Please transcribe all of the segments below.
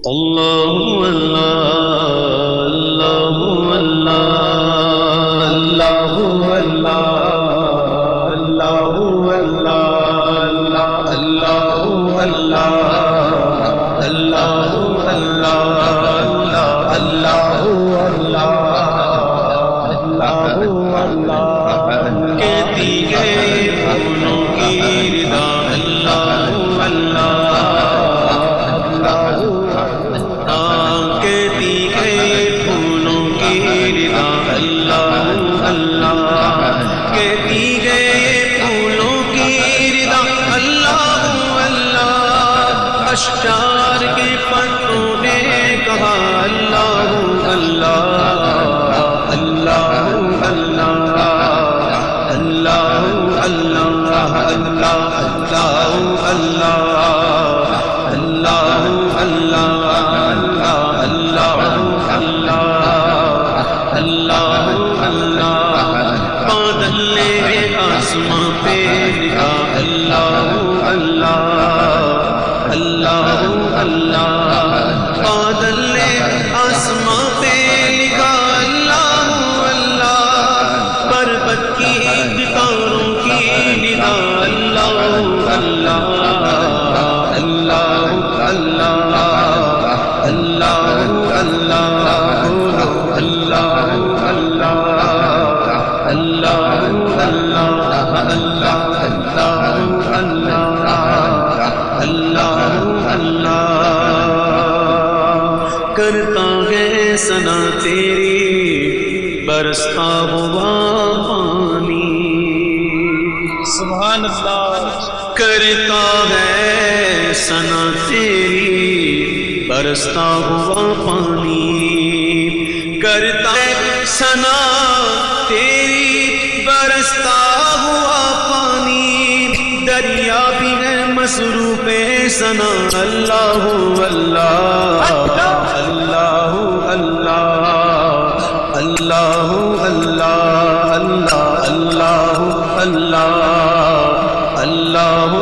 اللہ اللہ اللہ اللہ اللہ اللہ اللہ اللہ اللہ کہتی ہے پھولوں کی ردا اللہ اللہ کہتی ہے پھولوں کی ردا اللہ اللہ کہتی ہے پھولوں کی ردا اللہ اللہ اشجار کے پتوں نے کہا اللہ اللہ اللہ اللہ اللہ اللہ اللہ اللہ اللہ اللہ بادل نے آسماں پہ لکھا اللہ اللہ اللہ اللہ بادل نے آسماں پہ لکھا اللہ اللہ پربت کی تاروں کی ندا اللہ اللہ اللہ اللہ اللہ اللہ بولو اللہ اللہ اللہ اللہ اللہ اللہ کرتا ہے ثنا تیری برستا ہوا پانی سبحان اللہ کرتا ہے ثنا تیری برستا ہوا پانی کرتا ہے ثنا تیری برستا ہوا پانی دریا بھی ہے مصروف ثنا اللہ اللہ اللہ اللہ اللہ اللہ اللہ اللہ اللہ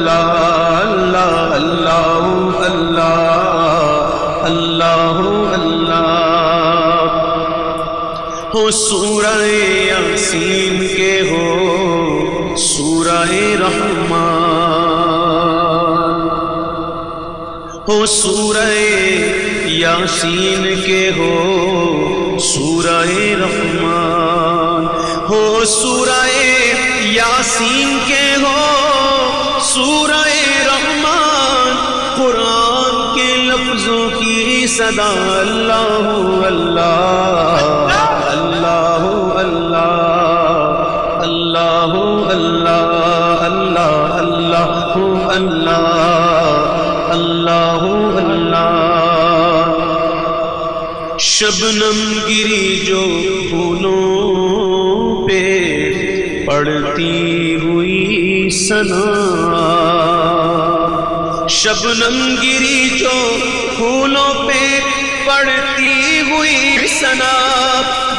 اللہ اللہ اللہ اللہ اللہ ہو سورہ یاسین کے ہو سورہ رحمان ہو سورہ یاسین کے ہو سورہ رحمان ہو سورہ یاسین کے ہو سورہ رحمان قرآن کے لفظوں کی صدا اللہ اللہ اللہ اللہ اللہ اللہ اللہ اللہ اللہ اللہ شبنم گری جو پھولوں پہ پڑتی ہوئی ثنا شبنم گری جو پھولوں پہ پڑتی ہوئی ثنا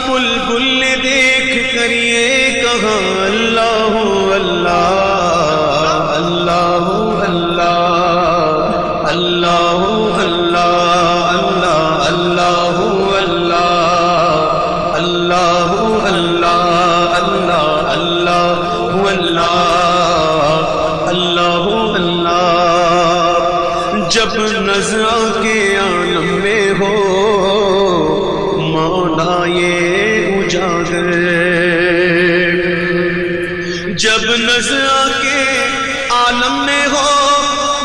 بلبل نے دیکھ کر یہ کہا اللہ اللہ اللہ اللہ اللہ اللہ اللہ اللہ اللہ اللہ اللہ اللہ اللہ جب نظر کے عالم میں ہو مولا یہ اجاگر جب نظر کے عالم میں ہو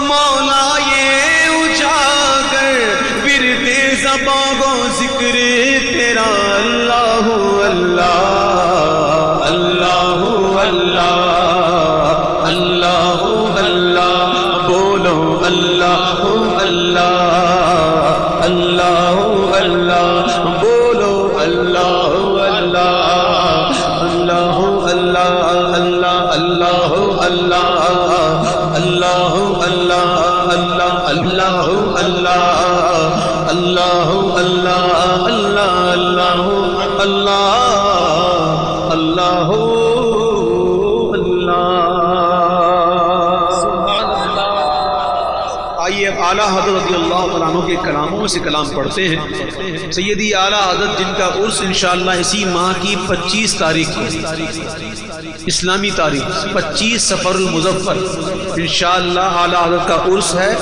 مولا یہ اجاگر ورد زباں و ذکر تیرا اللہ اللہ اللہ اللہ اللہ اللہ بولو اللہ اللہ اللہ اللہ بولو اللہ اللہ اللہ اللہ اللہ اللہ اللہ اللہ اللہ اللہ اللہ اللہ اللہ اللہ اللہ اللہ اللہ سبحان اللہ آئیے اعلیٰ حضرت رضی اللہ تعالیٰ عنہ کے کلاموں سے کلام پڑھتے ہیں. سیدی اعلیٰ حضرت جن کا عرس انشاءاللہ اسی ماہ کی 25 تاریخ اسلامی تاریخ 25 صفر المظفر انشاءاللہ اعلیٰ حضرت کا عرس ہے.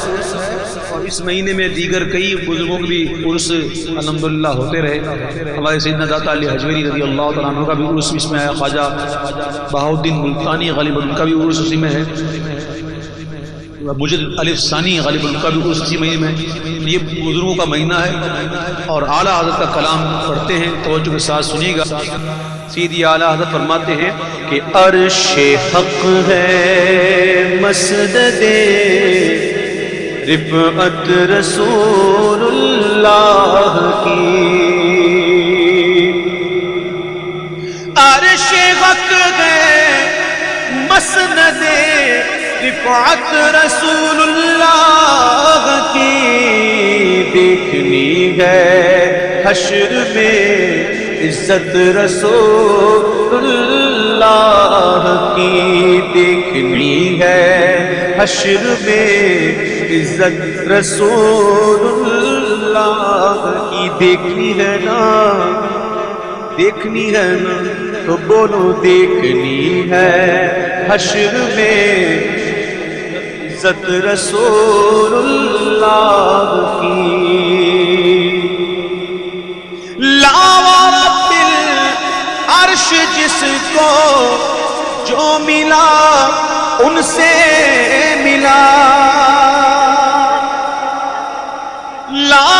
اور اس مہینے میں دیگر کئی بزرگوں کے بھی عرس الحمدللہ ہوتے رہے. ہمارے سیدنا داتا علی حجویری رضی اللہ تعالیٰ عنہ کا بھی عرس اس میں ہے. خواجہ بہاؤالدین ملتانی غالباً ان کا بھی عرس اسی میں ہے. مجد الف ثانی غالباً ان کا بھی عرس اسی مہینے میں. یہ بزرگوں کا مہینہ ہے اور اعلیٰ حضرت کا کلام پڑھتے ہیں. توجہ کے ساتھ سنیے گا. سیدی اعلیٰ حضرت فرماتے ہیں کہ عرش حق ہے مسند رفعت رسول اللہ کی. عرش حق ہے مسند رفعت رسول اللہ کی. دیکھنی ہے حشر میں عزت رسول اللہ کی. دیکھنی ہے حشر میں عزت رسول اللہ کی. دیکھنی ہے نا دیکھنی ہے نا تو بولو دیکھنی ہے حشر میں عزت رسول اللہ کی. لا رب العرش جس کو جو ملا ان سے ملا. لا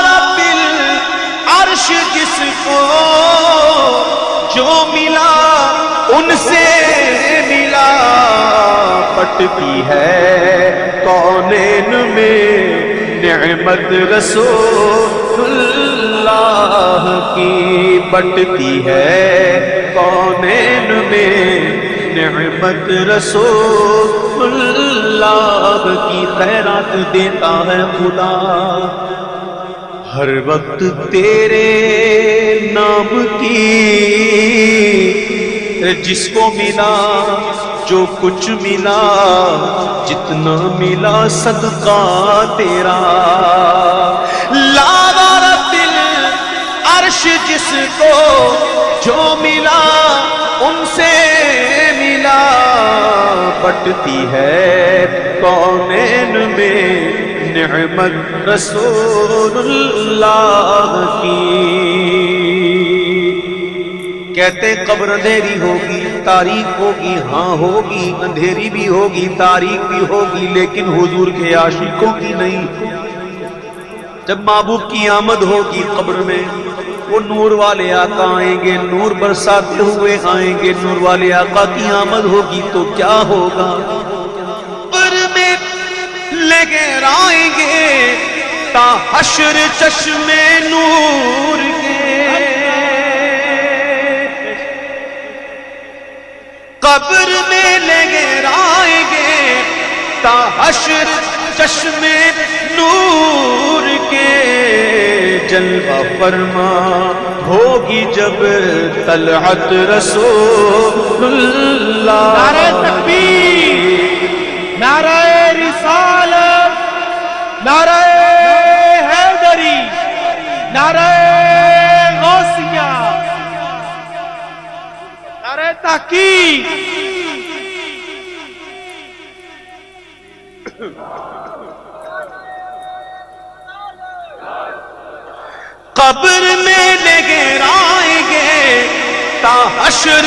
رب العرش جس کو جو ملا ان سے ملا. پٹتی ہے کونین میں نعمت رسول اللہ کی. بٹتی ہے کونین میں نعمت رسول اللہ کی. خیرات دیتا ہے خدا ہر وقت تیرے نام کی. جس کو ملا جو کچھ ملا جتنا ملا صدقہ تیرا. لا رب العرش جس کو جو ملا ان سے ملا. بٹتی ہے کونین میں نعمت رسول اللہ کی. کہتے قبر اندھیری ہوگی تاریخ ہوگی. ہاں ہوگی اندھیری بھی ہوگی تاریخ بھی ہوگی لیکن حضور کے عاشقوں کی نہیں. جب محبوب کی آمد ہوگی قبر میں وہ نور والے آقا آئیں گے نور برساتے ہوئے آئیں گے. نور والے آقا کی آمد ہوگی تو کیا ہوگا قبر میں لگے رائیں گے تا حشر چشمے نور کے. قبر میں لگے رائیں گے تا حشر چشمے نور کے. جلوہ فرما ہوگی جب طلعت رسول اللہ. نعرہ تکبیر نعرہ رسالت نعرہ حیدری نعرہ غوثیہ نعرہ تحقیق. قبر میں لگے رائیں گے تا حشر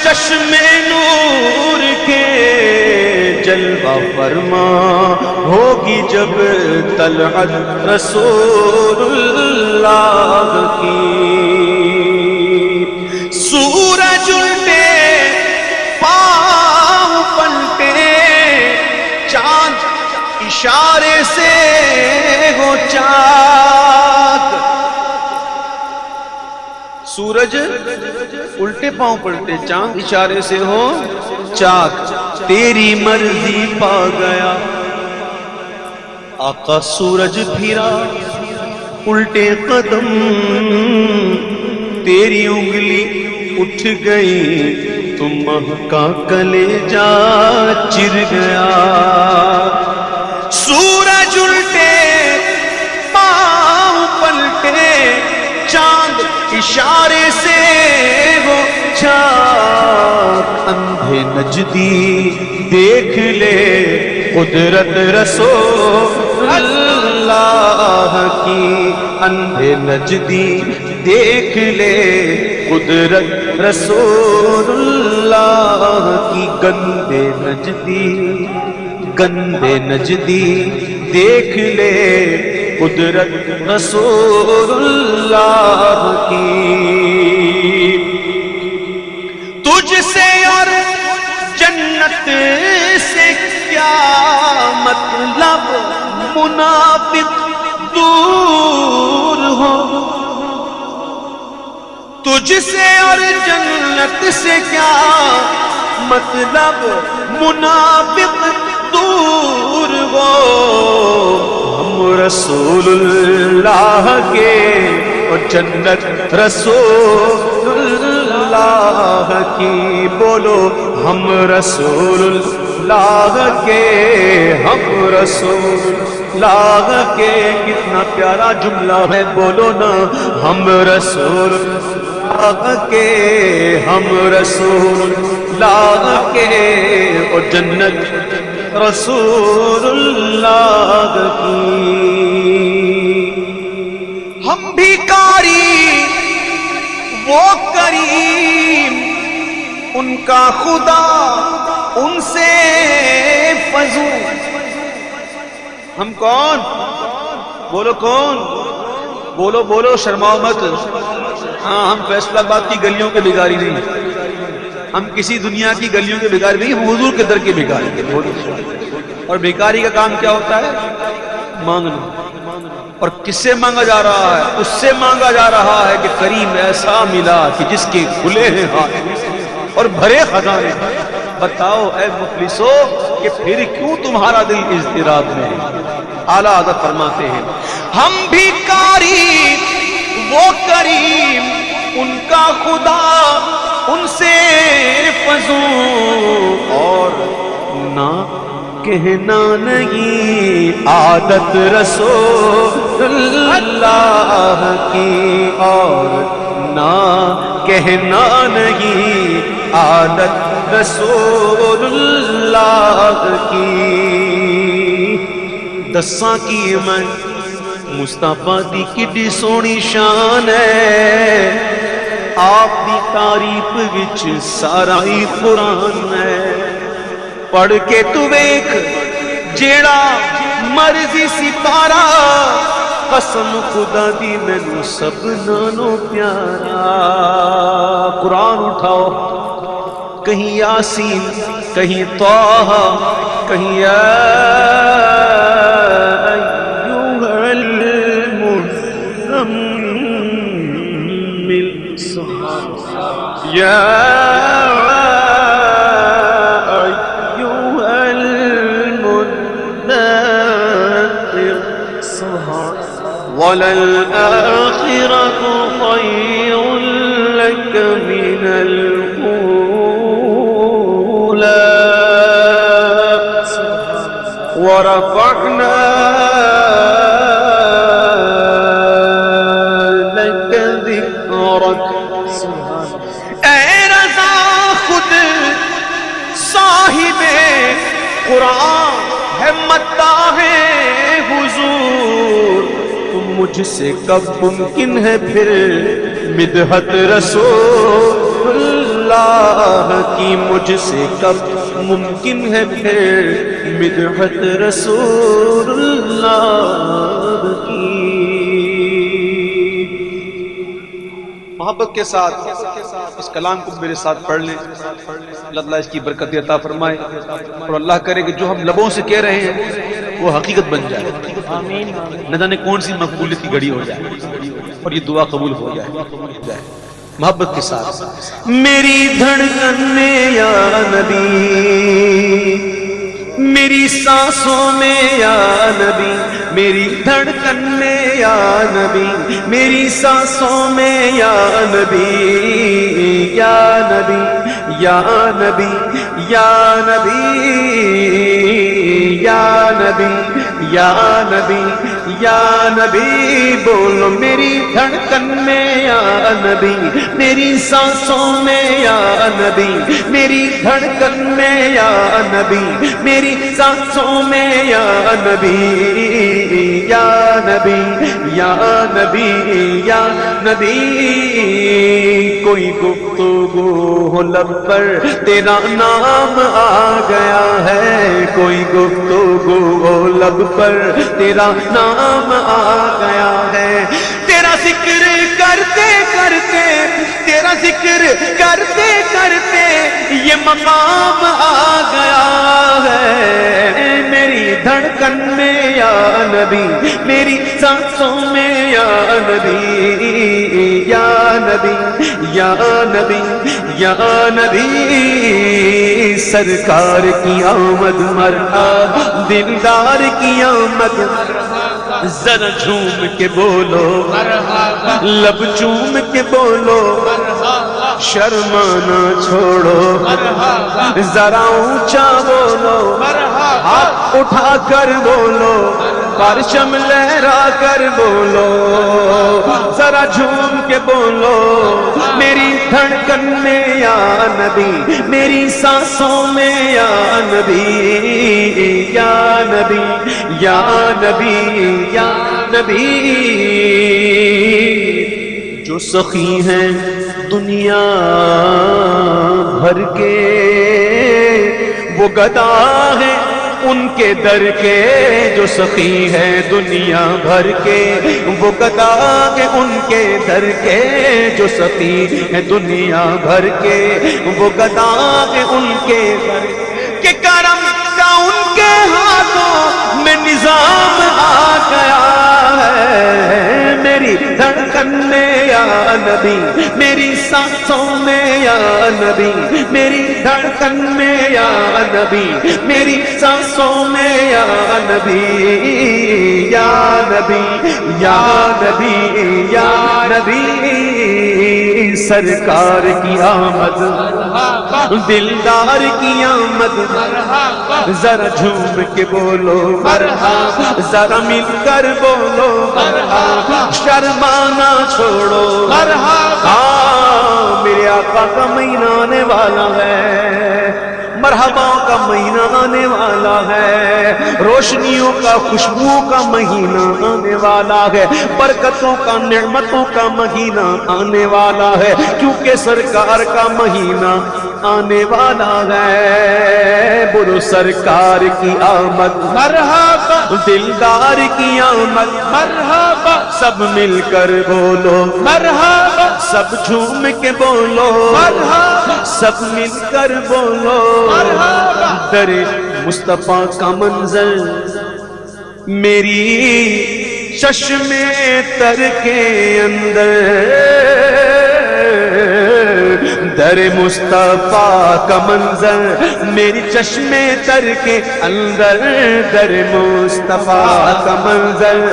چشمے نور کے. جلوہ فرما ہوگی جب طلعت رسول اللہ کی. سورج الٹے پاؤں پلٹے چاند اشارے سے ہو چاک. سورج الٹے پاؤں پلٹے چاند اشارے سے ہو چاک. تیری مرضی پا گیا آقا سورج پھرا الٹے قدم. تیری انگلی اٹھ گئی تو مہکا کلیجہ چر گیا. سورج الٹے اشارے سے وہ چاک اندھے نجدی دیکھ لے قدرت رسول اللہ کی، اندھے نجدی دیکھ لے قدرت رسول اللہ کی، گندے نجدی دیکھ لے قدرت رسول اللہ کی۔ تجھ سے اور جنت سے کیا مطلب، منافق دور ہو، تجھ سے اور جنت سے کیا مطلب، منافق دور ہو، ہم رسول اللہ کے اور جنت رسول اللہ کی، بولو ہم رسول اللہ کے، ہم رسول اللہ کے، کتنا پیارا جملہ ہے، بولو نا ہم رسول اللہ کے، ہم رسول اللہ کے اور جنت رسول اللہ کی۔ ہم بھیکاری وہ کریم، ان کا خدا ان سے فضول۔ ہم کون؟ بولو کون؟ بولو بولو، شرماؤ مت۔ ہاں، ہم فیصلہ آباد کی گلیوں کے بھکاری نہیں، ہم کسی دنیا کی گلیوں کے بھکاری نہیں، ہم حضور کے در کے بھکاری ہیں۔ اور بھکاری کا کام کیا ہوتا ہے؟ مانگنا۔ اور کس سے مانگا جا رہا ہے؟ اس سے مانگا جا رہا ہے کہ کریم ایسا ملا کہ جس کے کھلے ہیں ہاتھ اور بھرے خزانے۔ بتاؤ اے مفلسو کہ پھر کیوں تمہارا دل اضطراب میں ہے؟ اعلیٰ حضرت فرماتے ہیں ہم بھیکاری وہ کریم، ان کا خدا ان سے فضول، اور نہ کہنا نہیں عادت رسول اللہ کی، اور نہ کہنا نہیں عادت رسول اللہ کی۔ دساں کی میں مصطفیٰ دی کڈی سونی شان ہے، آپ دی تعریف وچ سارا ہی قرآن ہے۔ پڑھ کے تو ویکھ جیڑا مرضی سپارا، قسم خدا دی مینوں سب نالوں پیارا۔ قرآن اٹھاؤ، کہیں یاسین، کہیں طٰہٰ، کہیں یا ایھا المزمل، یا ایھا المدثر، وَلَلْآخِرَةُ خَيْرٌ لَكَ مِنَ الْأُولَىٰ، وَرَفَعْنَا لَكَ ذِكْرَكَ۔ اے رضا خود صاحب قرآن ہے، مداح ہے حضور، تم مجھ سے کب ممکن ہے پھر مدحت رسول اللہ کی، مجھ سے کب ممکن ہے پھر مدحت رسول اللہ کی۔ محبت کے ساتھ اس کلام کو میرے ساتھ پڑھ لیں، اللہ اس کی برکت عطا فرمائے، اور اللہ کرے کہ جو ہم لبوں سے کہہ رہے ہیں وہ حقیقت بن جائے، نہ جانے کون سی مقبولیت کی گھڑی ہو جائے اور یہ دعا قبول ہو جائے۔ محبت کے ساتھ میری دھڑکن میں یا نبی، میری سانسوں میں یا نبی، میری دھڑکن میں یا نبی، میری سانسوں میں یا نبی، یا نبی یا نبی یا نبی یا نبی یا نبی یا نبی، بولو میری دھڑکن میں یا نبی۔ نبی میری سانسوں میں یا نبی میری دھڑکن میں یا نبی میری سانسوں میں یا نبی یا نبی یا نبی یا نبی کوئی گفتگو ہو لب پر تیرا نام آ گیا ہے کوئی گفتگو ہو لب پر تیرا نام آ گیا ہے تیرا ذکر کرتے کرتے تیرا ذکر کرتے کرتے یہ مقام آ گیا ہے میری دھڑکن میں یا نبی میری سانسوں میں یا نبی یا نبی یا نبی یا نبی سرکار کی آمد مرحبا دلدار کی آمد ذرا جھوم کے بولو لب چوم کے بولو شرمانا چھوڑو ذرا اونچا بولو ہاتھ اٹھا کر بولو پرچم لہرا کر بولو ذرا جھوم کے بولو میری دھڑکن میں یا نبی میری سانسوں میں یا نبی یا نبی یا نبی یا نبی جو سخی ہیں دنیا بھر کے وہ گدا ہے ان کے در کے جو سخی ہے دنیا بھر کے وہ گدا ہے ان کے در کے جو سخی ہے دنیا بھر کے وہ گدا ہے ان کے در کے کرم کا ان کے ہاتھوں میں نظام آ گیا ہے میری دھڑکن میں یا نبی میری سانسوں میں یا نبی میری دھڑکن میں یا نبی میری سانسوں میں یا نبی یا نبی یا نبی یا نبی سرکار کی آمد دلدار کی آمد ذرا جھوم کے بولو مرحبا ذرا مل کر بولو مرحبا شرمانا چھوڑو مرحبا میرے آقا کا مہینہ آنے والا ہے مرحبا کا مہینہ آنے والا ہے روشنیوں کا خوشبو کا مہینہ آنے والا ہے برکتوں کا نعمتوں کا مہینہ آنے والا ہے کیونکہ سرکار کا مہینہ آنے والا ہے بولو سرکار کی آمد مرحبا دلدار کی آمد مرحبا سب مل کر بولو مرحبا سب جھوم کے بولو مرحبا سب مل کر بولو مرحبا در مصطفیٰ کا منظر میری چشم تر کے اندر در مصطفیٰ کا منظر میری چشم تر کے اندر در مصطفیٰ کا منظر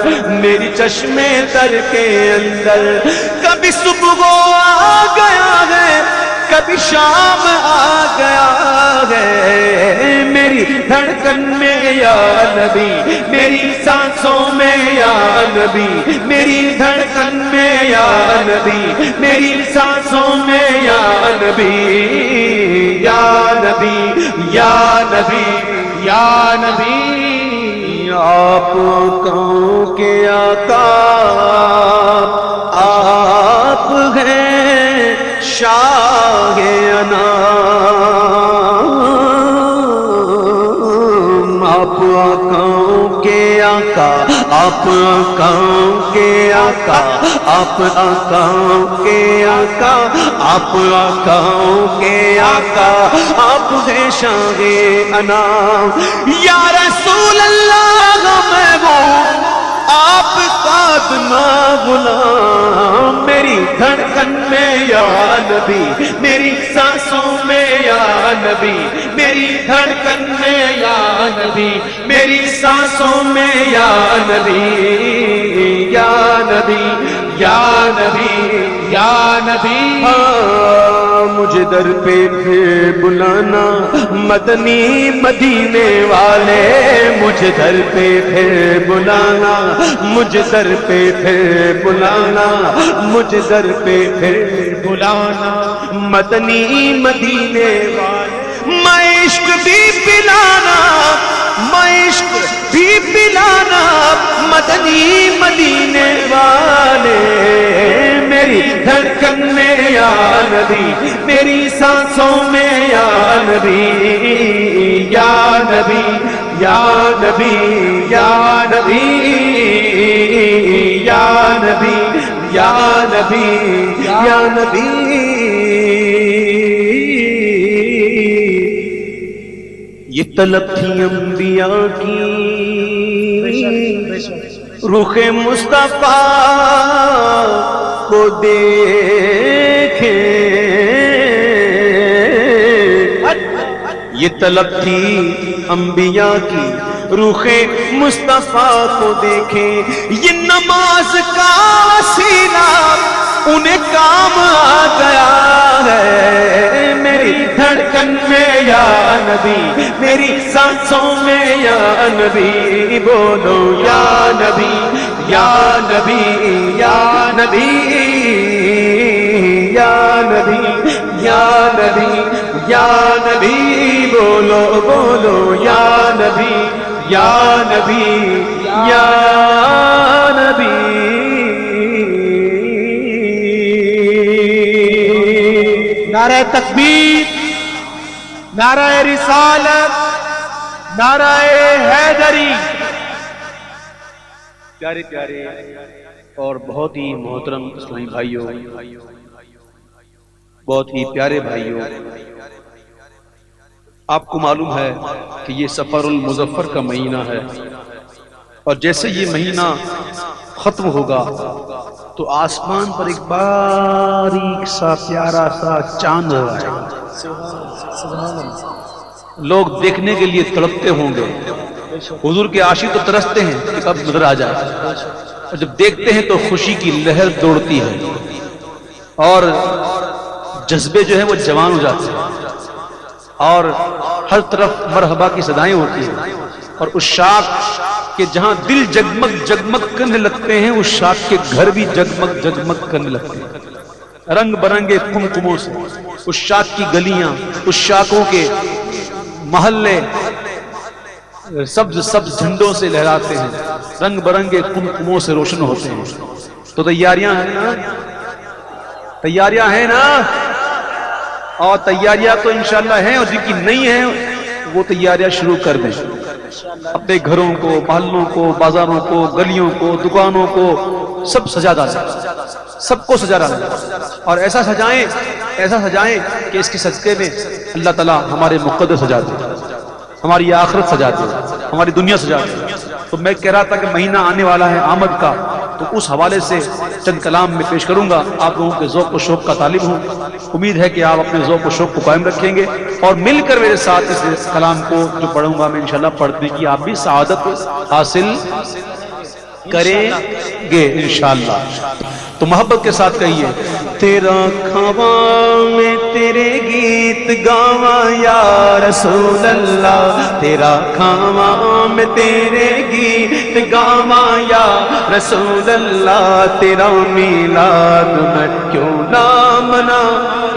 میری چشم تر کے اندر کبھی صبح آ گیا ہے کبھی شام آ گیا ہے میری دھڑکن میں یا نبی میری سانسوں میں یا نبی میری دھڑکن میں یا نبی میری سانسوں میں یا نبی یا نبی یا نبی یا نبی آپ آقاؤں کے آقا آپ ہیں شاہ انام آپ آقاؤں کے آقا آپ آقاؤں کے آقا آپ آقاؤں کے آقا آپ آقاؤں کے آقا آپ ہیں شاہ انام یا رسول اللہ میں وہ آپ کا اتنا غلام میری دھڑکن میں یا نبی میری سانسوں میں یا نبی میری دھڑکن میں یا نبی میری سانسوں میں یا نبی یا نبی یا نبی یا نبی مجھے در پہ پھر بلانا مدنی مدینے والے مجھے در پہ پھر بلانا مجھے در پہ پھر بلانا مجھے در پہ پھر بلانا مدنی مدینے والے میں عشق بھی پلانا میں عشق بھی پلانا مدنی مدینے والے میری دھڑکن میں یا نبی میری سانسوں میں یا نبی یا نبی یا نبی یا نبی یا نبی یا نبی یا نبی یہ طلب تھی انبیاء کی رخ مصطفیٰ کو دیکھیں یہ طلب تھی انبیاء کی رخ مصطفیٰ کو دیکھیں یہ نماز کا وسیلہ انہیں کام آ گیا ہے میری دھڑکن میں یا نبی میری سانسوں میں یا نبی بولو یا نبی یا نبی یا نبی یا نبی یا نبی یا نبی بولو بولو یا نبی یا نبی یا نبی نعرہ تکبیر نعرہ رسالت نعرہ حیدری پیارے پیارے اور بہت ہی محترم اسلامی بھائیوں بہت ہی پیارے بھائیوں آپ کو معلوم ہے کہ یہ سفر المظفر کا مہینہ ہے اور جیسے یہ مہینہ ختم ہوگا تو آسمان پر ایک باریک سا پیارا سا چاند آئے گا لوگ دیکھنے کے لیے تڑپتے ہوں گے حضور کے عاشق تو ترستے ہیں کہ کب نظر آ جائے اور جب دیکھتے ہیں تو خوشی کی لہر دوڑتی ہے اور جذبے جو ہیں وہ جوان ہو جاتے ہیں اور ہر طرف مرحبا کی صدائیں ہوتی ہیں اور اس شاخ کہ جہاں دل جگمگ جگمگ کرنے لگتے ہیں اس شاخ کے گھر بھی جگمگ جگمگ کرنے لگتے ہیں رنگ برنگے کمکموں سے اس شاخ کی گلیاں اس شاخوں کے محلے سبز سبز جھنڈوں سے لہراتے ہیں رنگ برنگے کمکموں سے روشن ہوتے ہیں تو تیاریاں ہیں نا تیاریاں ہیں نا اور تیاریاں تو انشاءاللہ ہیں اور جن کی نہیں ہیں وہ تیاریاں شروع کر دیں اپنے گھروں کو محلوں کو بازاروں کو گلیوں کو دکانوں کو سب سجا ڈالیں سب کو سجا ڈالیں اور ایسا سجائیں کہ اس کے صدقے میں اللہ تعالیٰ ہمارے مقدر سجا دے ہماری آخرت سجا دے ہماری دنیا سجا دے تو میں کہہ رہا تھا کہ مہینہ آنے والا ہے آمد کا تو اس حوالے سے چند کلام میں پیش کروں گا آپ لوگوں کے ذوق و شوق کا طالب ہوں امید ہے کہ آپ اپنے ذوق و شوق کو قائم رکھیں گے اور مل کر میرے ساتھ اس کلام کو جو پڑھوں گا میں انشاءاللہ پڑھنے کی آپ بھی سعادت حاصل کریں گے انشاءاللہ تو محبت کے ساتھ کہیے تیرا کھاواں میں تیرے گیت گاواں یا رسول اللہ تیرا کھاواں میں تیرے گیت گاواں یا رسول اللہ تیرا میلاد میں کیوں نہ منا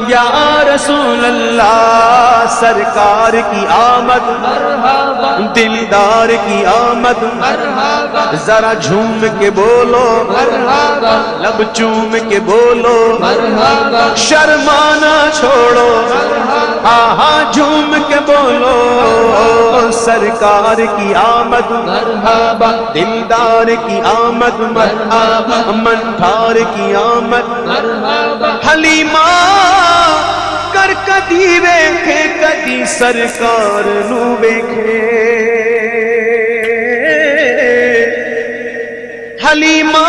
یا رسول اللہ سرکار کی آمد مرحبا دلدار کی آمد مرحبا ذرا جھوم کے بولو مرحبا لب چوم کے بولو مرحبا شرمانا چھوڑو مرحبا جھوم کے بولو سرکار کی آمد مرحبا دلدار کی آمد مرحبا منٹھار کی آمد مرحبا حلیمہ کر کدی ویکھے کدی سرکار نو ویکھے حلیمہ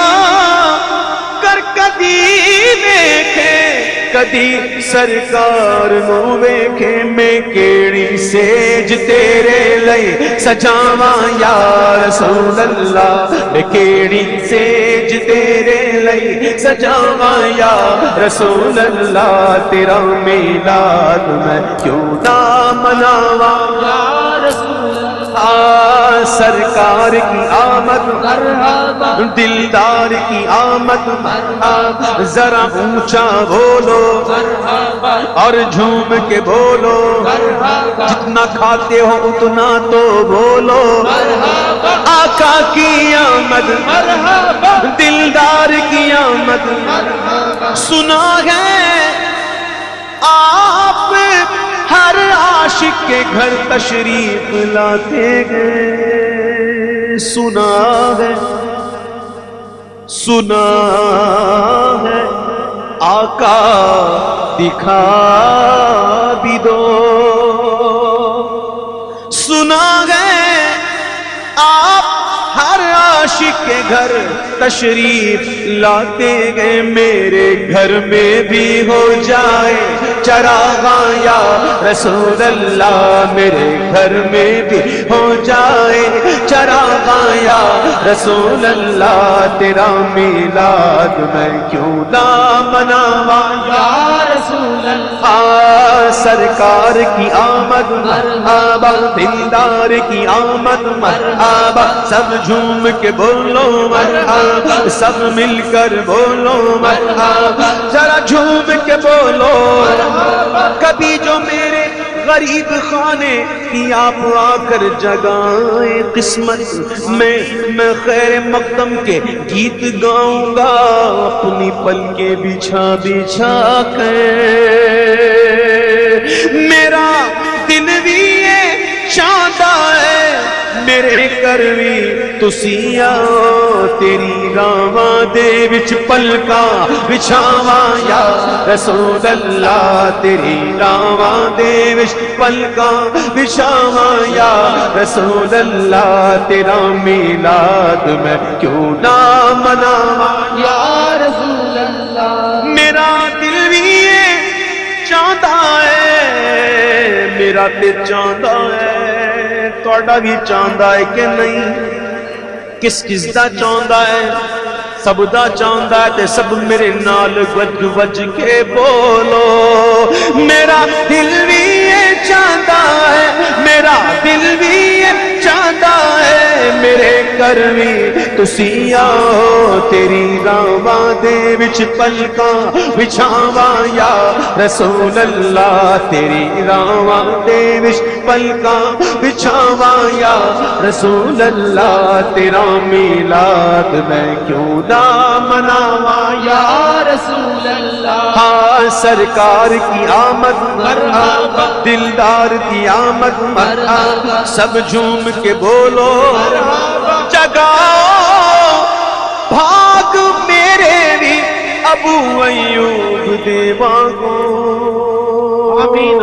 کر کدی ویکھے کدی سرکار نو ویکھے میں کیڑی سیج تیرے لئی سجاواں یا رسول اللہ میں کیڑی سیج تیرے لئی سجاواں یا رسول اللہ تیرا میلاد میں کیوں نہ مناواں یا رسول اللہ سرکار کی آمد مرحبا دلدار کی آمد مرحبا ذرا اونچا بولو مرحبا اور جھوم کے بولو مرحبا جتنا کھاتے ہو اتنا تو بولو مرحبا آقا کی آمد مرحبا دلدار کی آمد مرحبا سنا ہے آپ ہر عاشق کے گھر تشریف لاتے گئے سنا ہے آقا دکھا بھی دو سنا ہے آپ ہر عاشق کے گھر تشریف لاتے گئے میرے گھر میں بھی ہو جائے چراغاں یا رسول اللہ میرے گھر میں بھی ہو جائے چراغاں یا رسول اللہ تیرا میلاد میں کیوں نہ مناواں یا رسول اللہ سرکار کی آمد مرحبا دلدار کی آمد مرحبا سب جھوم کے بولو مرحبا سب مل کر بولو مرحبا ذرا جھوم کے بولو کبھی جو میرے غریب خانے کی آپ آ کر جگائیں قسمت میں خیر مقدم کے گیت گاؤں گا اپنی پلکیں بچھا بچھا کر میرا دل بھی یہ چاہتا ہے میرے کروی تسی آؤ تیری راواں دے وچ پلکاں بچھاواں یا رسول اللہ تیری راواں دے وچ پلکاں بچھاواں یا رسول اللہ تیرا میلاد میں کیوں نہ مناواں یا رسول اللہ میرا دل بھی یہ چاہتا ہے میرا دل چاہتا ہے تھوڑا بھی چاہتا ہے کہ نہیں کس دا چاہتا ہے سب دا چاہتا ہے تے سب میرے نال گج وج کے بولو میرا دل بھی یہ چاہتا ہے میرا دل بھی یہ چاہتا ہے میرے کروی تسی آؤ تیری راواں دے وچ پلکاں بچھاواں یا رسول اللہ تیری راواں دے وچ پلکاں بچھاواں یا رسول اللہ تیرا میلاد میں کیوں نہ مناواں یا رسول اللہ ہاں سرکار کی آمد مرحبا دلدار کی آمد مرحبا سب جھوم کے بولو مرحبا جگاؤ بھاگ میرے بھی ابو ایوب دیواں کو آمین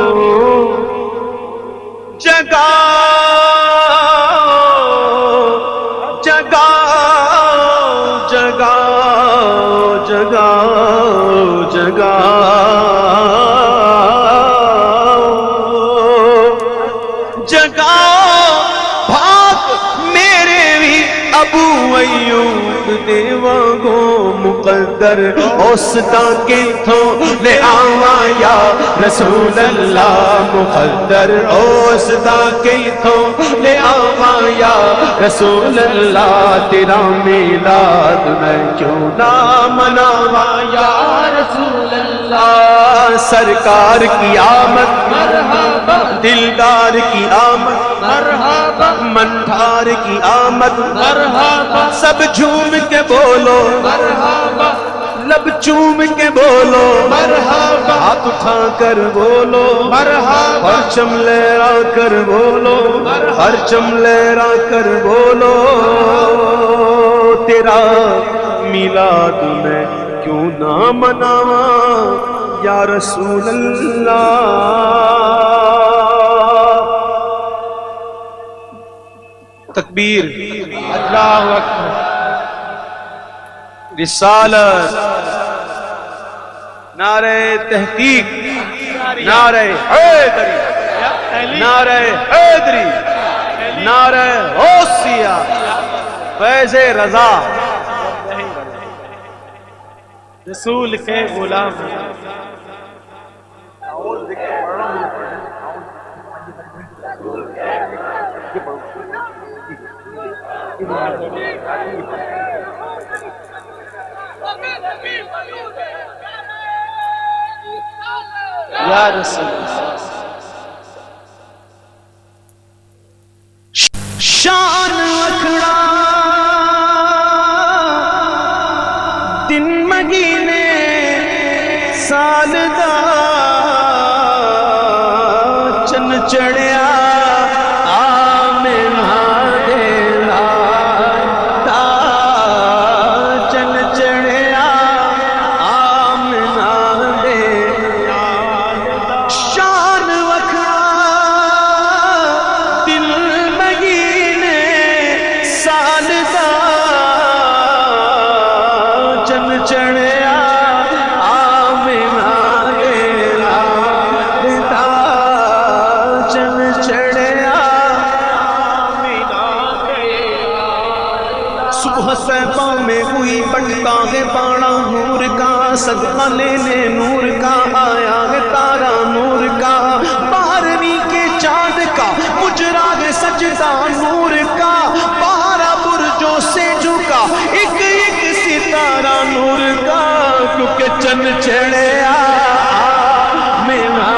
جگاؤ جگاؤ جگاؤ جگاؤ جگاؤ جگاؤ بھاگ میرے بھی ابو ایوب دیواں گو مقدر اوسطا کتھوں لے آواں یا رسول اللہ مقدر اوسطا کتھوں لے آواں یا رسول اللہ تیرا میلاد میں کیوں نہ مناواں یا رسول اللہ سرکار کی آمد مرحبا دلدار کی آمد مرحبا منٹھار کی آمد مرحبا سب جھوم کے بولو مرحبا لب چوم کے بولو مرحبا ہاتھ اٹھا کر بولو مرحبا پرچم لہرا کر بولو پرچم لہرا کر بولو تیرا میلاد میں کیوں نہ مناواں یا رسول اللہ تکبیر اللہ اکبر رسالت نعرہ تحقیق، نعرہ حیدری، نعرہ حیدری، نعرہ غوثیہ، فیض رضا، رسول کے غلام. یا رسول شان اکھڑا دن مہینے سال دا چن چڑھیا آمنہ دے لال دا چن چڑھیا آمنہ دے لال دا شان وکھڑا دل مہینے سال دا چن چڑھیا آمنہ دے لال دا چن چڑھیا آمنہ دے لال. صبح صبح میں ہوئی بٹتا ہے باڑا نور کا، صدقہ لینے نور کا آیا ہے تارا نور کا، 12ویں کے چاند کا مجرا ہے سجدہ نور کا، 12 برجوں سے جھکا ایک ایک ستارہ نور کا، کیونکہ چن چڑھیا آمنہ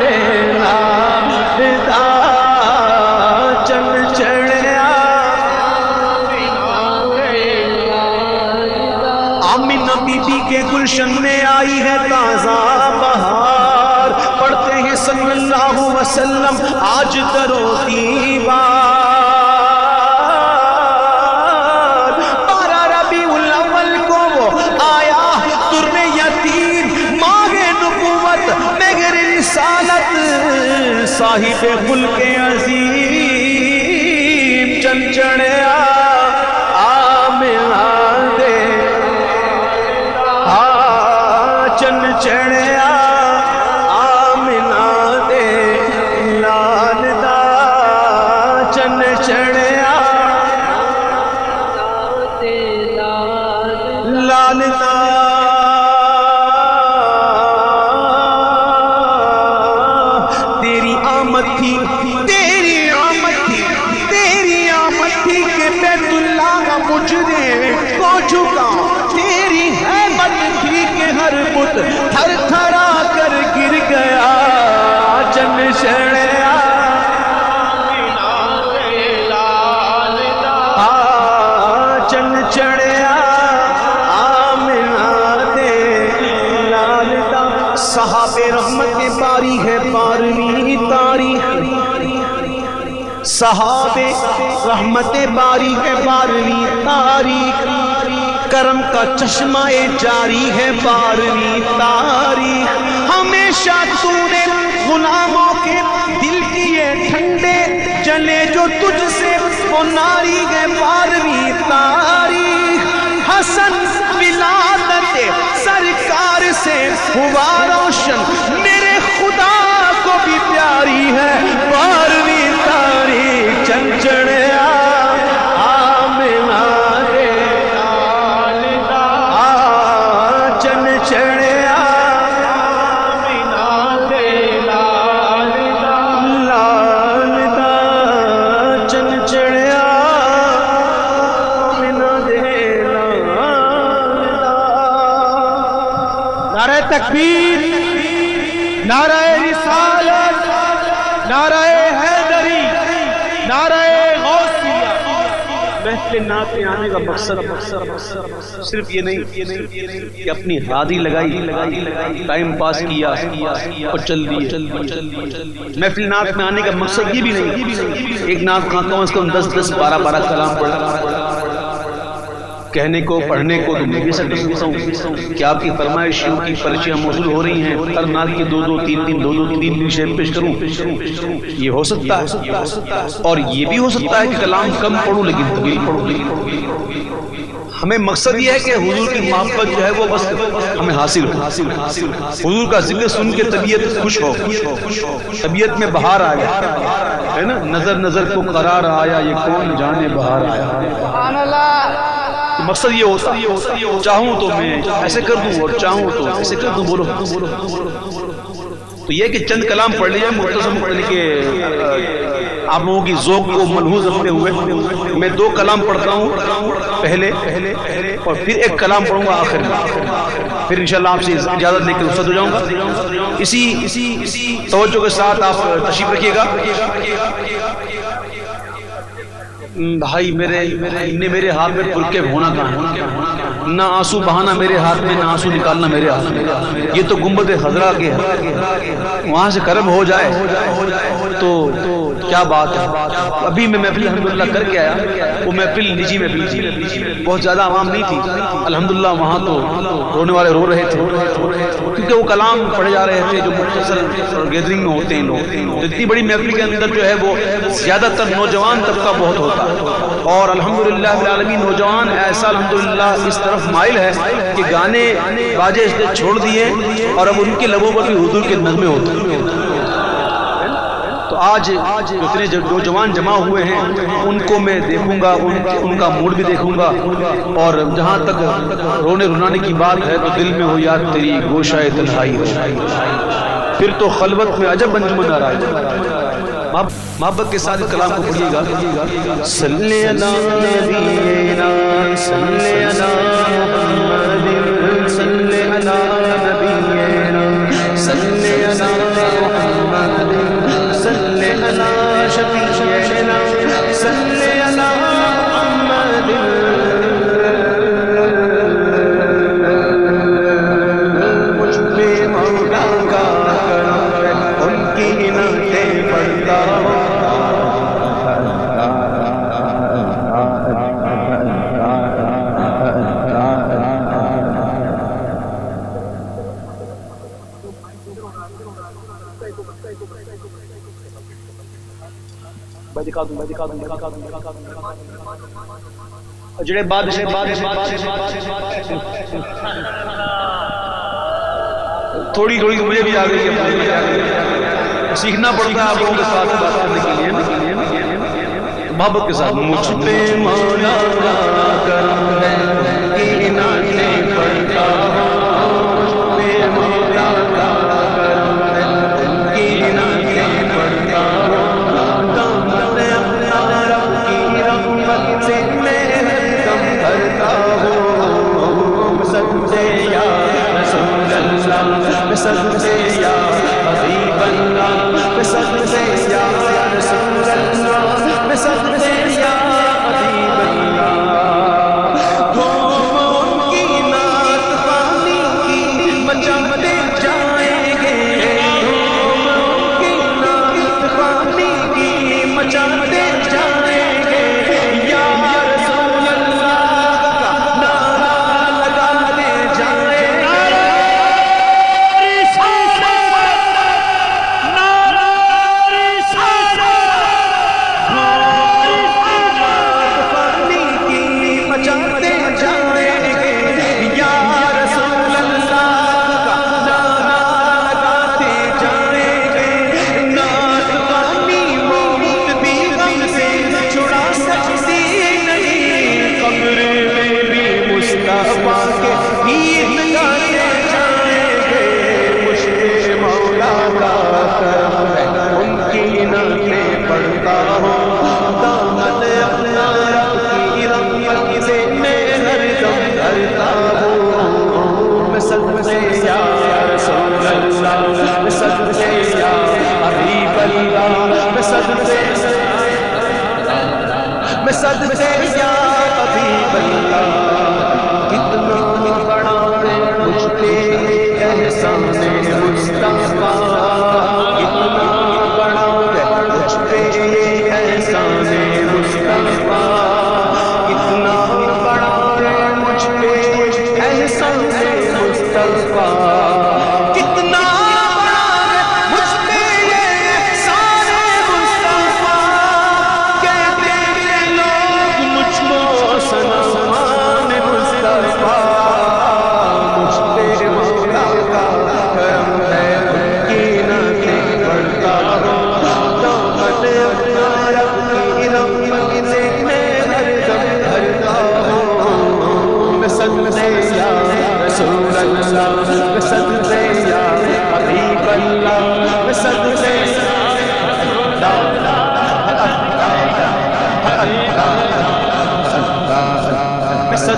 دے لال دا چن چڑھیا آمنہ بی بی کے گلشن میں آئی ہے تازہ بہار، پڑھتے ہیں صلی اللہ وسلم آج درو دیوار. 12 ربیع الاول کو وہ آیا در یتیم، ماہ نبوت مگر رسالت، صاحب ملک عظیم، چن چڑھیا آمنہ دے چن چڑھیا آمنہ دے لال دا چن چڑھیا لال دا. تیری آمد تھی، تیری آمد تھی، تیری آمد تھی کہ بیت اللہ کا مجرے کو جھکا، تیری حیبت تھی کہ ہر بت تھر تھرا کر گر گیا، چن چڑھیا چن چڑھیا آمنہ دے لال دا. صحابہ رحمت باری ہے 12ویں تاریخ، صحابہ رحمت باری ہے 12ویں تاریخ، کرم کا چشمہ جاری ہے 12ویں تاریخ. ہمیشہ تو نے غلاموں کے دل کیے ٹھنڈے، جلے جو تجھ سے وہ ناری ہے 12ویں تاریخ. حسن ولادت سرکار سے ہوا روشن، میرے خدا کو بھی پیاری ہے 12ویں تاریخ. چن چڑھیا آمنہ دے لال دا چن چڑھیا آمنہ دے لال دا لال دا چن چڑھیا آمنہ دے لال دا. نعرہ تکبیر، نعرہ رسالت، نعرہ حیدری، نعرہ غوثیہ. محفل نعت میں آنے کا مقصد صرف یہ نہیں کہ اپنی ہادی لگائی، ٹائم پاس کیا اور چل دیے. محفل نعت میں آنے کا مقصد یہ بھی نہیں ایک نعت کم از کم 10 12 کلام پڑھا. کہنے کو پڑھنے کو تو میں بھی سکتا ہوں کہ آپ کی فرمائشوں کی پرچیاں موصول ہو رہی ہیں، ہر نعت کی 2 3 شعر پیش کروں، یہ ہو سکتا ہے. اور یہ بھی ہو سکتا ہے کہ کلام کم پڑھوں لیکن طویل پڑھوں. ہمیں مقصد یہ ہے کہ حضور کی محبت جو ہے وہ بس ہمیں حاصل ہو، حضور کا ذکر سن کے طبیعت خوش ہو، طبیعت میں بہار آیا ہے نا، نظر نظر کو قرار آیا، یہ کون جانے بہار آیا۔ سبحان اللہ۔ مقصد یہ ہوتا چاہوں تو میں ایسے کر دوں اور چاہوں تو ایسے کر دوں۔ بولو تو یہ کہ چند کلام پڑھ لیجئے مختصر کہ آپ لوگوں کی ذوق کو ملحوظ رکھتے ہوئے میں 2 کلام پڑھتا ہوں پہلے اور پھر ایک کلام پڑھوں گا آخر میں، پھر انشاءاللہ آپ سے اجازت لے کے رخصت ہو جاؤں گا۔ اسی توجہ کے ساتھ آپ تشریف رکھیے گا۔ بھائی میرے ہاتھ میں پل کے ہونا کہاں ہے، نہ آنسو بہانا میرے ہاتھ میں، نہ آنسو نکالنا میرے ہاتھ میں۔ یہ تو گنبد خضرا کے وہاں سے کرم ہو جائے تو کیا بات ہے۔ ابھی میں محفل الحمدللہ کر کے آیا، وہ محفل نجی محفل تھی، بہت زیادہ عوام نہیں تھی، الحمدللہ وہاں تو رونے والے رو رہے تھے کیونکہ وہ کلام پڑھے جا رہے تھے جو مختصر گیدرنگ میں ہوتے ہیں لوگ۔ اتنی بڑی محفل کے اندر جو ہے وہ زیادہ تر نوجوان طبقہ بہت ہوتا ہے، اور الحمدللہ بالعالمین نوجوان ایسا الحمدللہ اس طرف مائل ہے کہ گانے باجے اس نے چھوڑ دیے اور اب ان کے لبوں پر بھی حضور کے نغمے ہوتے ہیں۔ تو آج اتنے نوجوان جمع ہوئے ہیں ان کو میں دیکھوں گا، ان کا موڈ بھی دیکھوں گا، اور جہاں تک رونے رنانے کی بات ہے تو دل میں ہو یاد تیری گوشہ تنہائی ہو، پھر تو خلوت میں عجب انجمن آ رہا ہے۔ محبت کے ساتھ کلام کو پڑھیے گا۔ صلی اللہ نبینا صلی اللہ محمد صلی اللہ نبینا صلی اللہ محمد صلی اللہ شفیعنا صلی اللہ محمد۔ مجھ پہ مولا کا کرم ہے، ان کی نعتیں پڑھتا ہوں۔ جڑے تھوڑی مجھے بھی آ گئی ہے، سیکھنا پڑتا ہے آپ لوگوں کے ساتھ بات کرنے کے لیے محبت کے ساتھ۔ مجھ پہ مولا کا کرم ہے، کی نعتیں پڑھتا ہوں، مجھ پہ مولا کا کرم ہے، کی نعتیں پڑھتا ہوں، دامن اپنا رب کی رحمت سے میں دم بھرتا ہوں، صدقے یا رسول اللہ، صدقے یا حبیب اللہ، صدقے یا رسول اللہ، صدقے یا حبیب اللہ، دھوم ان کی نعت پانی کی مچاتے جائیں گے، دھوم ان کی نعت پانی کی مچاتے جائیں گے، یا رسول اللہ کا نعرہ لگاتے جائیں گے۔ صدقے یا حبیب اللہ، کتنا بڑا ہے مجھ پہ احسان مصطفیٰ، کتنا بڑا ہے مجھ پہ احسان مصطفیٰ، کتنا بڑا ہے مجھ پہ احسان مصطفیٰ، کتنا سنمان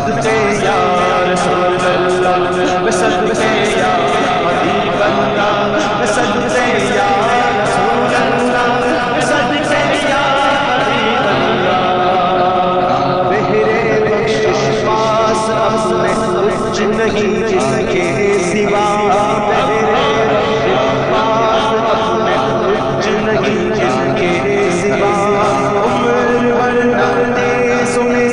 صدقے یا رسول اللہ، میں صدقے یا حبیب اللہ، میں صدقے یا رسول اللہ، میں صدقے یا حبیب اللہ، بہرے بخشش پاس اپنے کچھ نہیں جس کے سوا، بہرے بخشش پاس اپنے کچھ نہیں جس کے سوا، عمر بھر ناتے سنے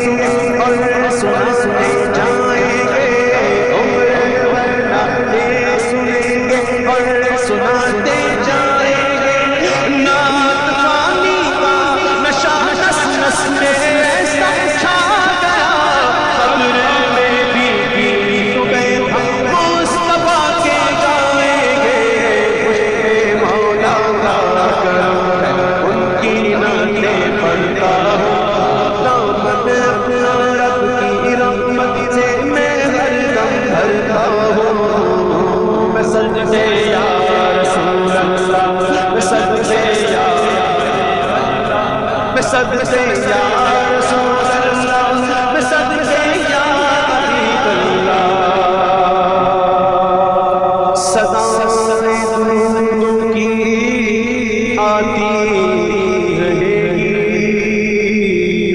اور سناتے جائیں گے، عمر بھر ناتے سنیں گے اور سناتے جائیں گے، نعت خوانی کا نشہ نس نس میں ایسا چھا گیا، قبر میں بھی تو گئے مصطفیٰ کے گائیں گے، مجھے مولا کا کرم ہے ان کی نعتیں پڑھتا ہوں، دامن اپنا رب کی رحمت سے میں ہر دم بھرتا ہوں، میں صدقے یا رسول اللہ، میں صدقے یا میں صدقے یا رسول اللہ، میں صدقے یا حبیب اللہ، صدائیں درود کی آتی رہے گی،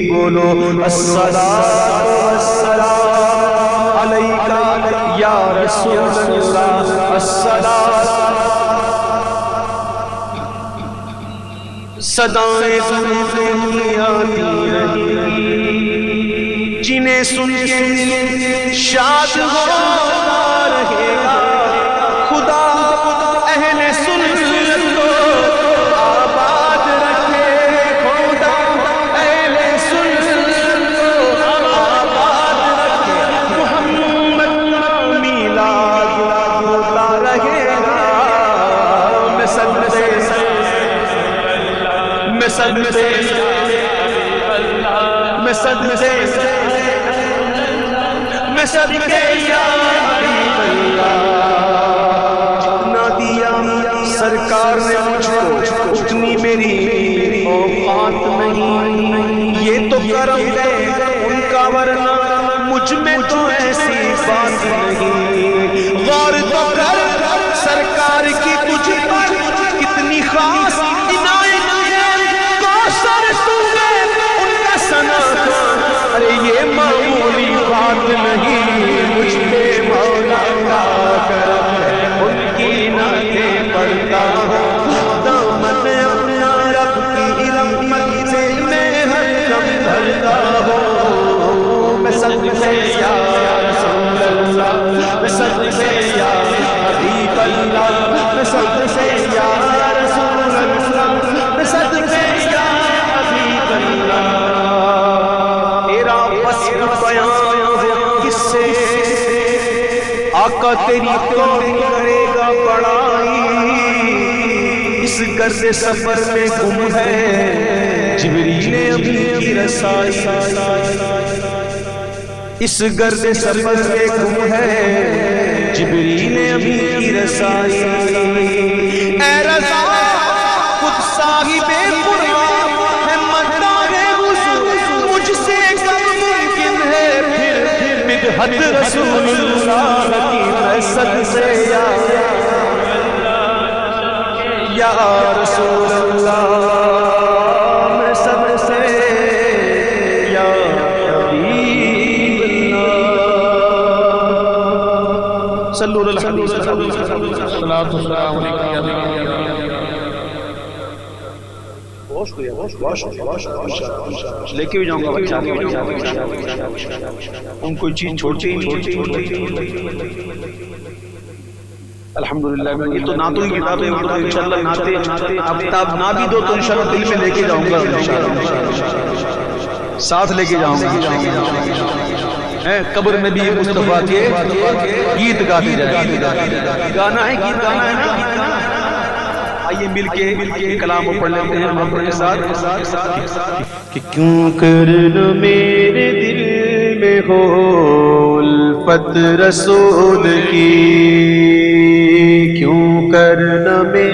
بولو الصلاۃ والسلام علیکہ یا رسول اللہ، الصلاۃ صدائیں درود کی آتی رہے گی، جنہیں سن کے شاد ہوتا رہے گا، خدا اہل سنت کو آباد رکھے، خدا اہل سنت کو آباد رکھے، محمد کا میلاد ہوتا رہے گا، میں صدقے میں صدقے میں صدقے میں صدقے یا حبیب اللہ، جتنا دیا سرکار نے مجھ کو اتنی میری اوقات نہیں، یہ تو کرم ہے ان کا ورنہ مجھ میں تو ایسی بات نہیں، غور تو کر سرکار کی تجھ پر کتنی خاص عنایت ہے، کوثر تمہیں ان کا ثنا تھا، ارے یہ معمولی بات نہیں، مجھ پہ مولا کا کرم ہے ان کی نعتیں پڑھتا ہوں، دامن اپنا رب کی رحمت سے میں ہر دم بھرتا ہوں، میں صدقے یا رسول اللہ، میں صدقے یا حبیب اللہ، میں صدقے یا رسول اللہ، میں صدقے یا حبیب اللہ، تیرا وصف بیان کس سے، آقا تیری کون کرے گا بڑائی، اس گرد سفر میں گم ہے جبریل امین کی رسائی، اس گرد سفر میں گم ہے جبریل امین کی رسائی، اے رضا خود صاحب قرآن ہے مداح حضور، مجھ سے کب ممکن ہے پھر مدحت رسول اللہ کی، میں صدقے یا رسول اللہ، میں صدقے یا حبیب اللہ، صلو علی الحبیب الصلاۃ والسلام علیکم، لے کے بھی جاؤں گا بچہ، ان کوئی چیز چھوڑتے ہی الحمدللہ، یہ تو نعتوں کی کتاب ہے، انشاءاللہ نعتیں اب نہ بھی دو تو انشاءاللہ دل میں لے کے جاؤں گا، ساتھ لے کے جاؤں گا، قبر میں بھی مصطفیٰ کے گیت گاتے جائیں، گانا ہے، گیت گانا ہے نا، آئیے مل کے کلام کو پڑھ لیتے ہیں محبت کے ساتھ، کہ کیوں کرنا میرے دل میں ہو الفت رسول کی، کیوں کرنا میں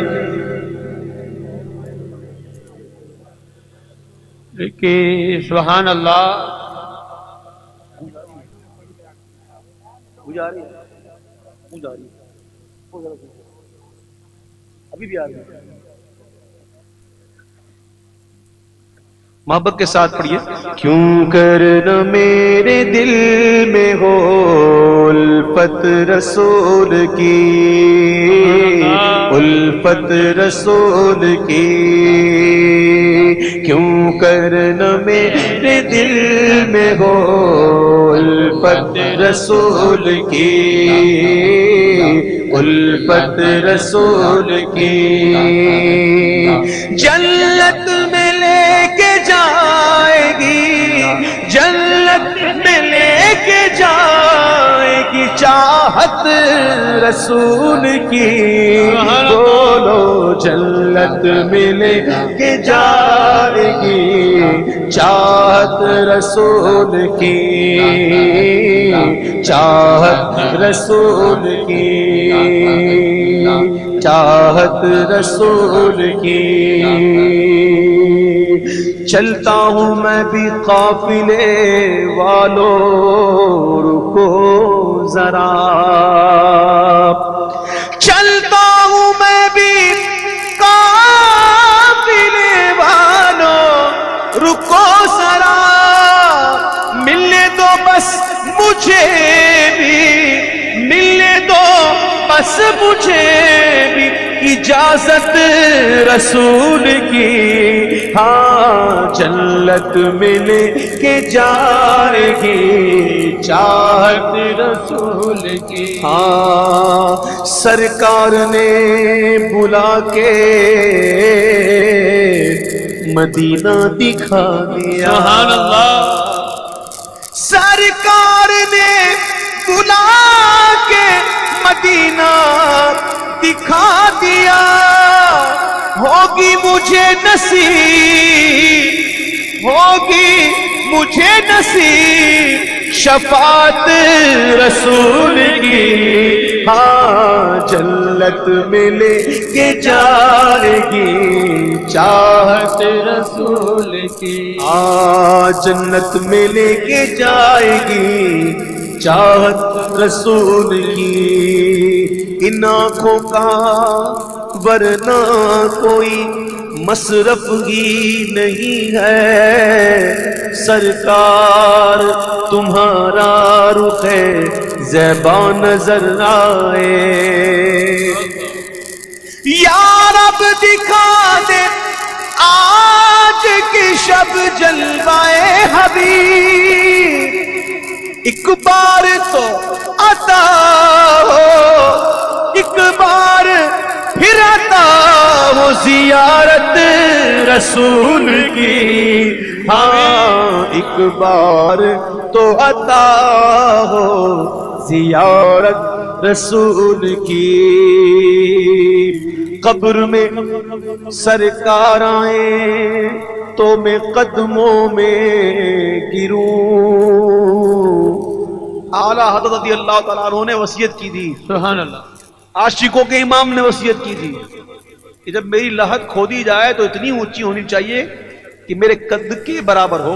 کہ سبحان اللہ، جا رہی ہے کیوں جا رہی ہے ابھی بھی آ رہی ہے محبت کے ساتھ پڑھیے کیوں کر نہ میرے دل میں ہو الفت رسول کی الفت رسول کی کیوں کر نہ میرے دل میں ہو الفت رسول کی الفت رسول کی جنت میں لے کے جائے گی جنت میں لے کے جائے گی چاہت رسول کی بولو جنت میں لے کے جائے گی چاہت رسول کی چاہت رسول کی چاہت رسول کی چلتا ہوں میں بھی قافلے والوں رکو ذرا چلتا ہوں میں بھی قافلے والوں رکو ذرا ملنے دو بس مجھے بھی ملنے دو بس مجھے بھی اجازت رسول کی ہاں جنت مل کے جائے گی چاہت رسول کی ہاں سرکار نے بلا کے مدینہ دکھا دیا سبحان اللہ سرکار نے بلا کے مدینہ دکھا دیا ہوگی مجھے نصیب ہوگی مجھے نصیب شفاعت رسول کی ہاں جنت میں لے کے جائے گی چاہت رسول کی ہاں جنت میں لے کے جائے گی چاہت رسول کی ان آنکھوں کا ورنہ کوئی مصرف ہی نہیں ہے سرکار تمہارا رخ زیبا نظر آئے یا رب دکھا دے آج کی شب جلوائے حبیب ایک بار تو عطا ہو ایک بار پھر عطا ہو زیارت رسول کی ہاں ایک بار تو عطا ہو زیارت رسول کی قبر میں سرکار آئے تو میں قدموں میں گروں اعلیٰ حضرت رضی اللہ تعالیٰ عنہ نے وصیت کی تھی سبحان اللہ عاشقوں کے امام نے وصیت کی تھی کہ جب میری لحد کھودی جائے تو اتنی اونچی ہونی چاہیے کہ میرے قد کے برابر ہو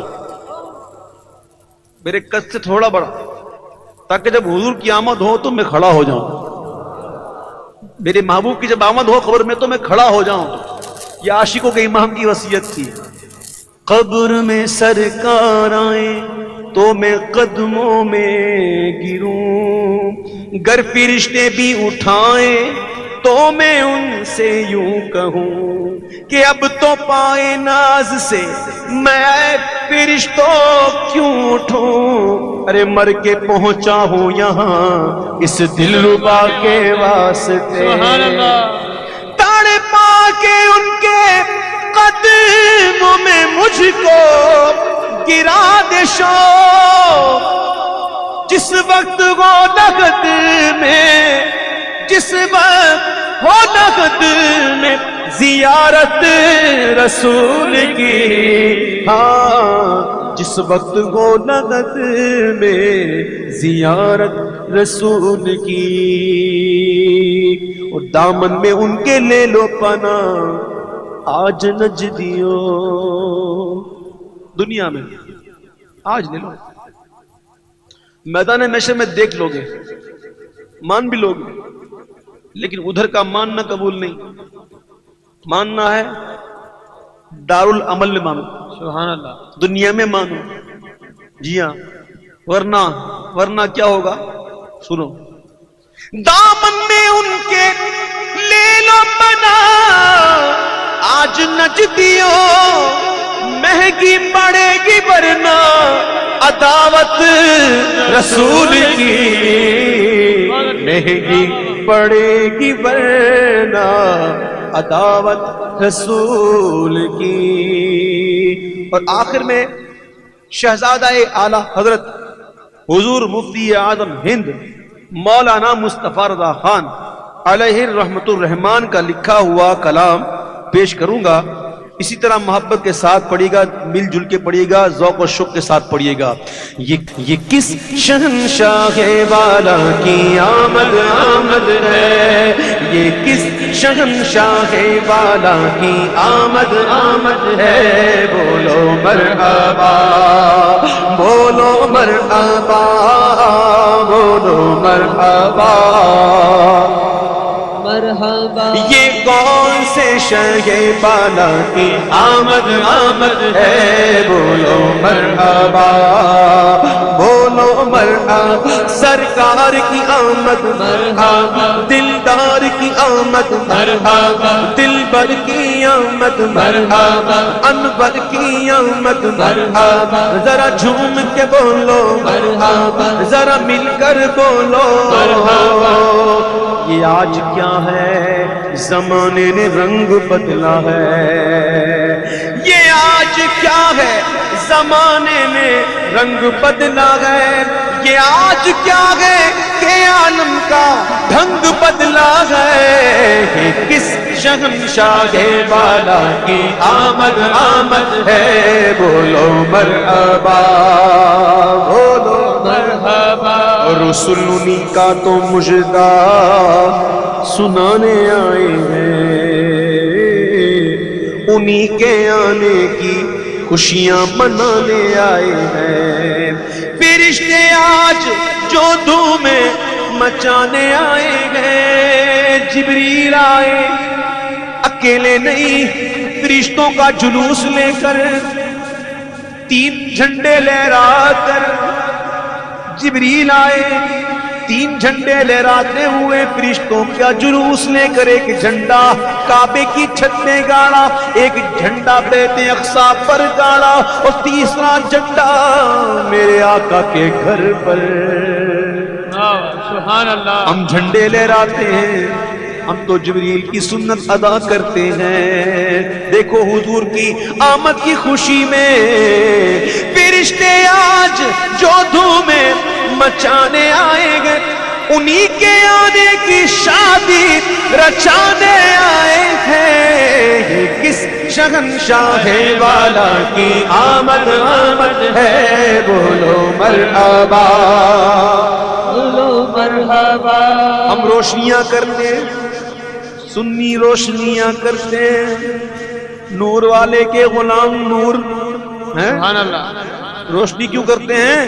میرے قد سے تھوڑا بڑا تاکہ جب حضور کی آمد ہو تو میں کھڑا ہو جاؤں میرے محبوب کی جب آمد ہو قبر میں تو میں کھڑا ہو جاؤں یہ عاشقوں کے امام کی وصیت تھی قبر میں سرکار آئے تو میں قدموں میں گروں گر فرشتے بھی اٹھائیں تو میں ان سے یوں کہوں کہ اب تو پائے ناز سے میں فرشتوں کیوں اٹھوں ارے مر کے پہنچا ہوں یہاں اس دل ربا کے واسطے تاڑ پا کے ان کے قدموں میں مجھ کو گرا دے شوق جس وقت وہ نقد میں جس وقت ہو نقد میں زیارت رسول کی ہاں جس وقت ہو نقد میں زیارت رسول کی اور دامن میں ان کے لے لو پناہ آج نجدیو دنیا میں آج لے لو میدان محشر میں دیکھ لو گے مان بھی لوگ لیکن ادھر کا ماننا قبول نہیں. ماننا ہے دارالعمل میں مانو, سبحان اللہ. دنیا میں مانو. جی ہاں, ورنہ کیا ہوگا سنو. دامن میں ان کے لے لو بنا, آج نجدیوں مہنگی پڑے گی ورنہ عداوت رسول کی, مہنگی پڑے گی ورنہ عداوت رسول کی. اور آخر میں شہزادہ اعلی حضرت حضور مفتی اعظم ہند مولانا مصطفیٰ رضا خان علیہ الرحمت الرحمان کا لکھا ہوا کلام پیش کروں گا. اسی طرح محبت کے ساتھ پڑھیے گا, مل جل کے پڑھیے گا, ذوق و شوق کے ساتھ پڑھیے گا. یہ کس شہنشاہ والا کی آمد آمد ہے, یہ کس شہنشاہ والا کی آمد آمد ہے. بولو مرحبا, بولو مرحبا, بولو مرحبا مرحبا. یہ کون سے شہ بالا کی آمد آمد ہے. بولو مرحبا, بولو مرحبا. سرکار کی آمد مرحبا, دلدار کی آمد مرحبا, دلبر کی آمد مرحبا, انور کی آمد مرحبا. ذرا جھوم کے بولو مرحبا, ذرا مل کر بولو مرحبا. یہ آج کیا ہے زمانے نے رنگ بدلا ہے, یہ آج کیا ہے زمانے نے رنگ بدلا ہے. یہ آج کیا ہے کہ عالم کا ڈھنگ بدلا ہے. یہ کس شہنشاہ والا کی آمد آمد ہے. بولو مرحبا, بولو مرحبا. رسول انہی کا تو مجدہ سنانے آئے ہیں, انہی کے آنے کی خوشیاں منانے آئے ہیں. فرشتے آج جو دھومیں مچانے آئے ہیں. جبریل آئے اکیلے نہیں, فرشتوں کا جلوس لے کر, 3 جھنڈے لہرا کر. جبریل آئے 3 جھنڈے لہراتے ہوئے, فرشتوں کا جلوس لے کر. ایک جھنڈا کعبے کی چھت میں گاڑا, ایک جھنڈا بیت اقصی پر گاڑا, اور تیسرا جھنڈا میرے آقا کے گھر پر. سبحان اللہ. ہم جھنڈے لہراتے ہیں, ہم تو جبریل کی سنت ادا کرتے ہیں. دیکھو حضور کی آمد کی خوشی میں فرشتے آج جو دھومیں مچانے آئے گے, انہی کے آنے کی شادی رچانے آئے ہیں. یہ کس شہنشاہ والا کی آمد آمد ہے. بولو مرحبا, بولو مرحبا. ہم روشنیاں کرتے ہیں, سنی روشنیاں کرتے ہیں, نور والے کے غلام نور ہیں. سبحان اللہ. روشنی کیوں کرتے ہیں؟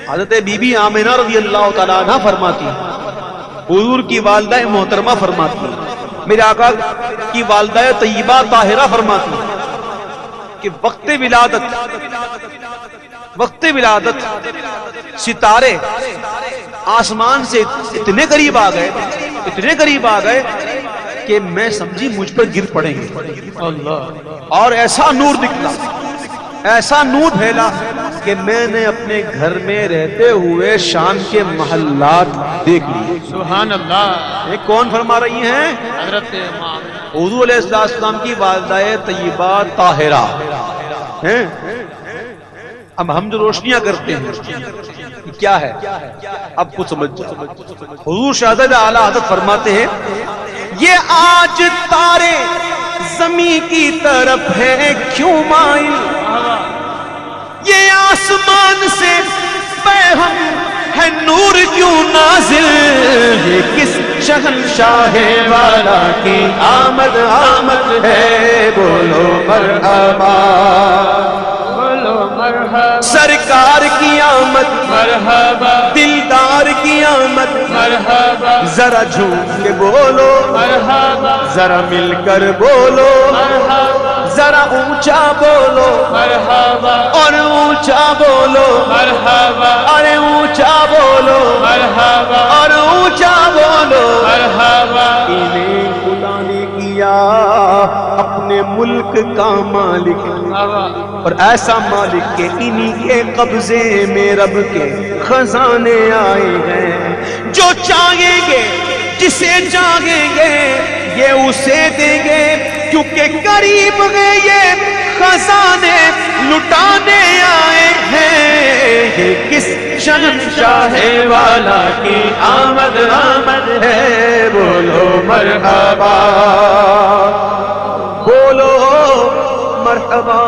حضرت بی بی آمنہ رضی اللہ تعالیٰ عنہ فرماتی, حضور کی والدہ محترمہ فرماتی, میرے آقا کی والدہ طیبہ طاہرہ فرماتی کہ وقت ولادت ستارے آسمان سے اتنے قریب آ گئے کہ میں سمجھی مجھ پر گر پڑیں گے. اللہ. اور ایسا نور نکلا, ایسا نور پھیلا کہ میں نے اپنے گھر میں رہتے ہوئے شام کے محلات دیکھ لیے. سبحان اللہ. یہ کون فرما رہی ہیں؟ حضرت امام حضور علیہ السلام کی والدہ طیبہ طاہرہ ہیں. اب ہم جو روشنیاں کرتے ہیں کیا ہے, اب کچھ سمجھ جاؤ. حضور شہزادہ اعلی حضرت فرماتے ہیں یہ آج تارے زمین کی طرف ہے کیوں مائل, یہ آسمان سے پیغام ہے نور کیوں نازل. یہ کس شہنشاہ والا کی آمد آمد ہے. بولو مرحبا, بولو مرحبا. مرحبا سرکار کی آمد مرحبا دلدار کی آمد مرحبا ذرا جھوم کے بولو مرحبا ذرا مل کر بولو مرحبا ذرا اونچا بولو مرحبا اور اونچا بولو مرحبا ارے اونچا بولو مرحبا اور اونچا بولو مرحبا انہیں خدا نے کیا اپنے ملک کا مالک اور ایسا مالک کہ انہی کے قبضے میں رب کے خزانے آئے ہیں جو چاہیں گے جسے چاہیں گے یہ اسے دیں گے کیونکہ قریب ہے یہ خزانے لٹانے آئے ہیں یہ کس شہنشاہ والا کی آمد آمد ہے بولو مرحبا بولو مرحبا